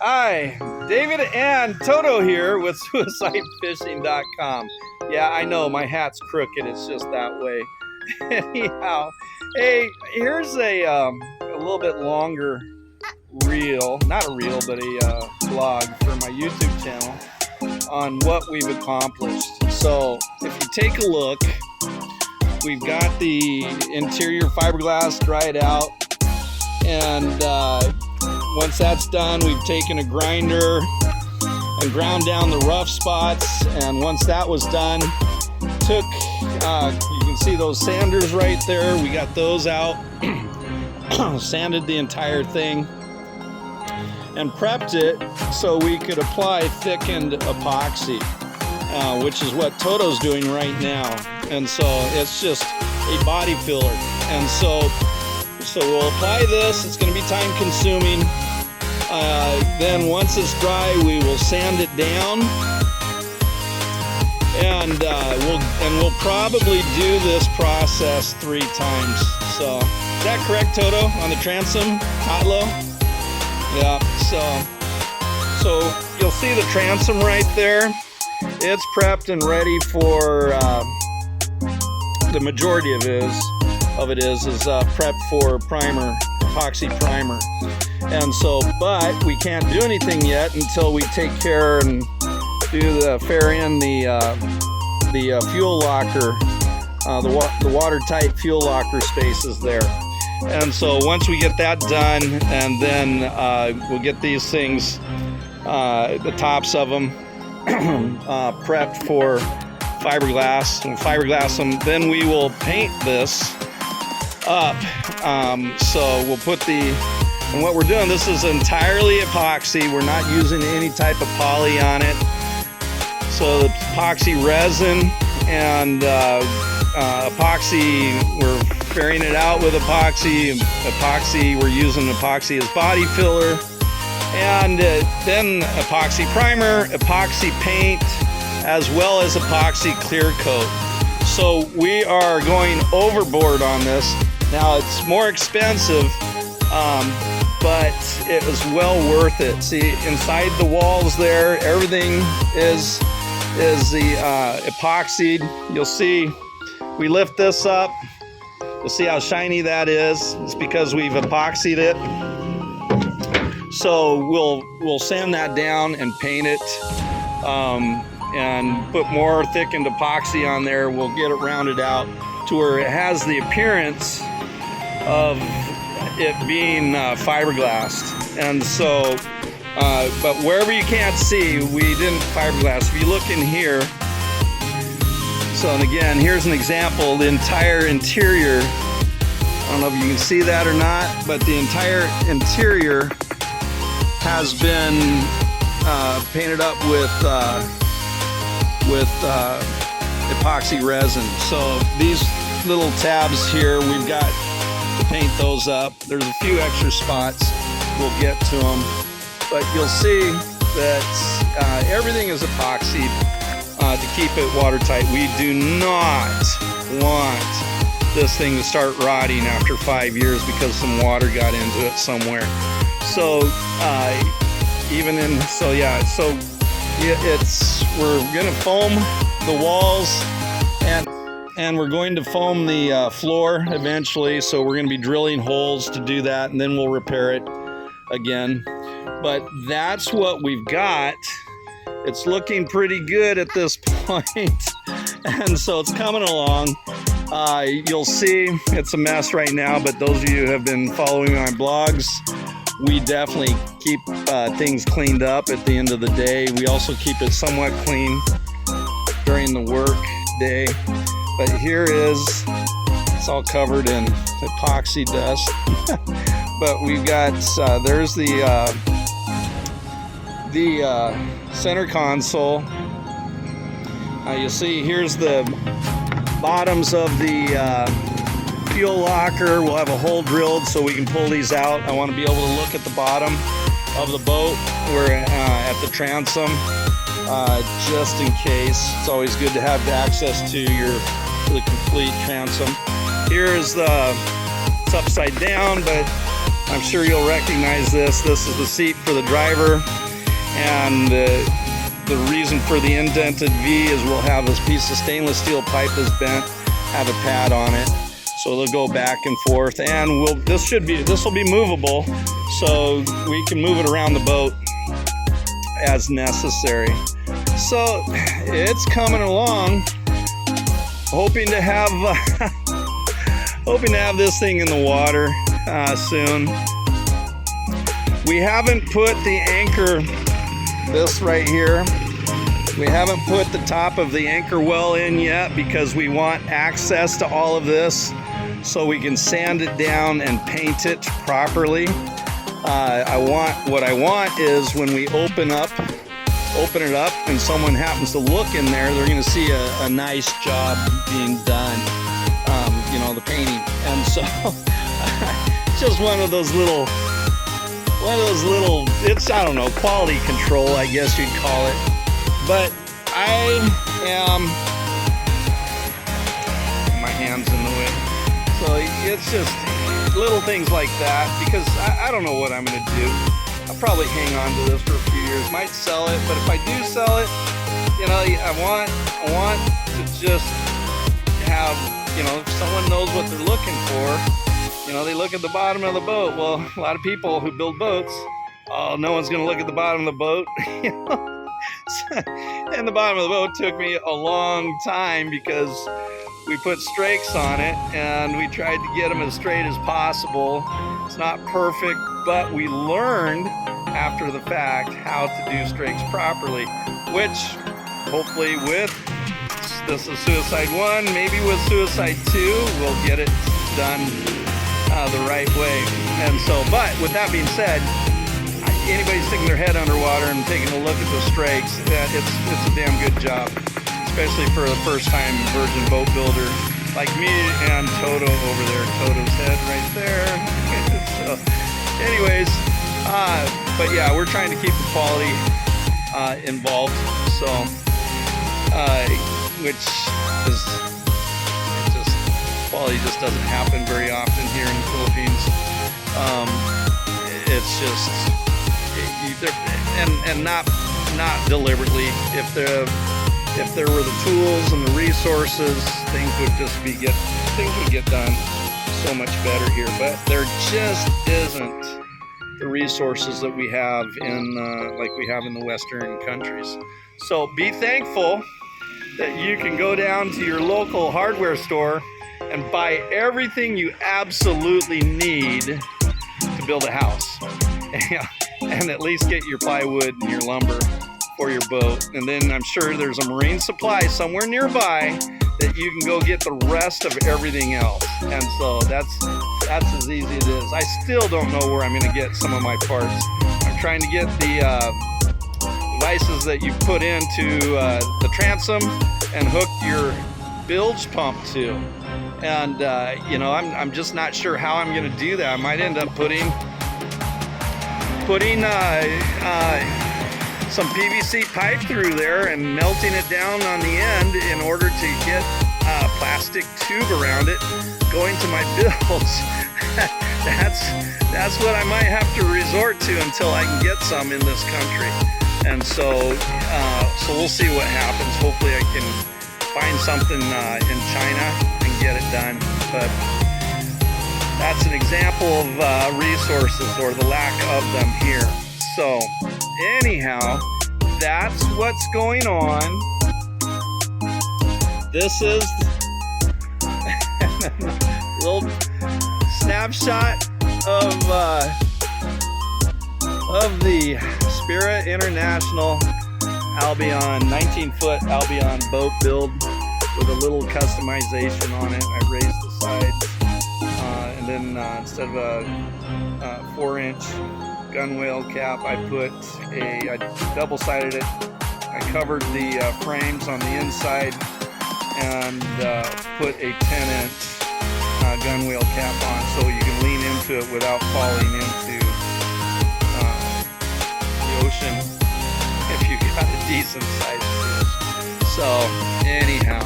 Hi, David and Toto here with SuicideFishing.com. Yeah, I know my hat's crooked. It's just that way. Anyhow, hey, here's a little bit longer reel, not a reel, but a blog for my YouTube channel on what we've accomplished. So if you take a look, we've got the interior fiberglass dried out, and once that's done, we've taken a grinder and ground down the rough spots, and once that was done, took you can see those sanders right there, we got those out, sanded the entire thing and prepped it so we could apply thickened epoxy, which is what Toto's doing right now. And so it's just a body filler, and so we'll apply this. It's going to be time consuming. Then once it's dry, we will sand it down, and we'll probably do this process 3 times. So is that correct, Toto, on the transom, hot low? Yeah. So you'll see the transom right there. It's prepped and ready for the majority of it is prepped for primer, epoxy primer. And so, but we can't do anything yet until we take care and do the fair-in the fuel locker, the watertight fuel locker spaces there. And so once we get that done, and then we'll get these things, the tops of them, prepped for fiberglass, and fiberglass them. Then we will paint this up. So we'll put and what we're doing, this is entirely epoxy. We're not using any type of poly on it. So the epoxy resin and epoxy, we're fairing it out with epoxy. We're using epoxy as body filler. And then epoxy primer, epoxy paint, as well as epoxy clear coat. So we are going overboard on this. Now it's more expensive, but it was well worth it. See, inside the walls there, everything is the epoxied. You'll see, we lift this up. You'll see how shiny that is. It's because we've epoxied it. So we'll sand that down and paint it, and put more thickened epoxy on there. We'll get it rounded out to where it has the appearance of it being fiberglassed. And so, but wherever you can't see, we didn't fiberglass. If you look in here, so, and again, here's an example, the entire interior, I don't know if you can see that or not, but the entire interior has been painted up with epoxy resin. So these little tabs here, we've got to paint those up. There's a few extra spots, we'll get to them, but you'll see that everything is epoxied to keep it watertight. We do not want this thing to start rotting after 5 years because some water got into it somewhere. So we're gonna foam the walls, and we're going to foam the floor eventually. So we're gonna be drilling holes to do that, and then we'll repair it again. But that's what we've got. It's looking pretty good at this point, and so it's coming along. You'll see it's a mess right now, but those of you who have been following my blogs, we definitely keep things cleaned up at the end of the day. We also keep it somewhat clean during the work day. But here it's all covered in epoxy dust. But we've got, there's the center console. You'll see here's the bottoms of the fuel locker. We'll have a hole drilled so we can pull these out. I want to be able to look at the bottom of the boat. We're at the transom, just in case. It's always good to have access to the complete transom. Here's it's upside down, but I'm sure you'll recognize this. This is the seat for the driver, and the reason for the indented V is we'll have this piece of stainless steel pipe that's bent, have a pad on it, so they'll go back and forth, and this will be movable, so we can move it around the boat as necessary. So it's coming along. Hoping to have this thing in the water soon. We haven't put the anchor, this right here, we haven't put the top of the anchor well in yet because we want access to all of this so we can sand it down and paint it properly. What I want is when we open it up and someone happens to look in there, they're going to see a nice job being done, you know, the painting. And so it's just one of those little, it's, I don't know, quality control, I guess you'd call it. But my hand's in the way. So it's just little things like that, because I don't know what I'm going to do. I'll probably hang on to this for a few years, might sell it, but if I do sell it, you know, I want to just have, you know, if someone knows what they're looking for, you know, they look at the bottom of the boat. Well, a lot of people who build boats, oh, no one's going to look at the bottom of the boat, you know. And the bottom of the boat took me a long time because we put strakes on it and we tried to get them as straight as possible. It's not perfect, but we learned after the fact how to do strakes properly, which hopefully with this is Suicide 1, maybe with Suicide 2, we'll get it done the right way. And so, but with that being said, anybody sticking their head underwater and taking a look at the strakes, it's a damn good job, especially for a first-time virgin boat builder like me and Toto over there. Toto's head right there. So, anyways, but yeah, we're trying to keep the quality involved. So, which is just quality just doesn't happen very often here in the Philippines. It's just. And not deliberately. If there were the tools and the resources, things would get done so much better here. But there just isn't the resources that we have in like we have in the Western countries. So be thankful that you can go down to your local hardware store and buy everything you absolutely need to build a house. And at least get your plywood and your lumber for your boat. And then I'm sure there's a marine supply somewhere nearby that you can go get the rest of everything else. And so that's as easy as it is. I still don't know where I'm going to get some of my parts. I'm trying to get the devices that you put into the transom and hook your bilge pump to. And you know, I'm just not sure how I'm going to do that. I might end up putting some PVC pipe through there and melting it down on the end in order to get a plastic tube around it going to my bilge. That's what I might have to resort to until I can get some in this country. And so we'll see what happens. Hopefully I can find something in China and get it done. But that's an example of resources or the lack of them here. So anyhow, that's what's going on. This is a little snapshot of the Spirit International Albion, 19-foot Albion boat build with a little customization on it. I raised the sides. And then instead of a 4-inch gunwale cap, I put I double-sided it. I covered the frames on the inside and put a 10-inch gunwale cap on so you can lean into it without falling into the ocean if you got a decent sized fish. So anyhow,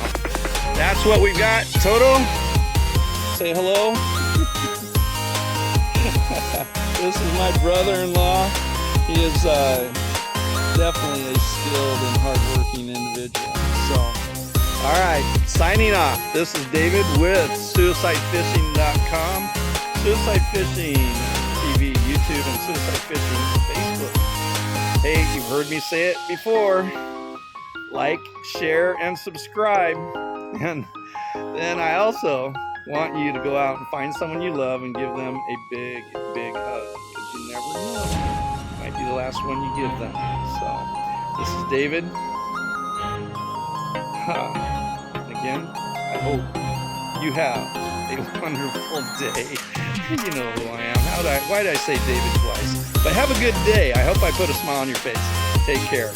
that's what we've got. Toto, say hello. This is my brother-in-law. He is definitely a skilled and hardworking individual. So, all right, signing off. This is David with suicidefishing.com, Suicide Fishing TV, YouTube, and Suicide Fishing Facebook. Hey, you've heard me say it before. Like, share, and subscribe. And then I also want you to go out and find someone you love and give them a big, big hug, because you never know. It might be the last one you give them. So, this is David. Again, I hope you have a wonderful day. You know who I am. Why did I say David twice? But have a good day. I hope I put a smile on your face. Take care.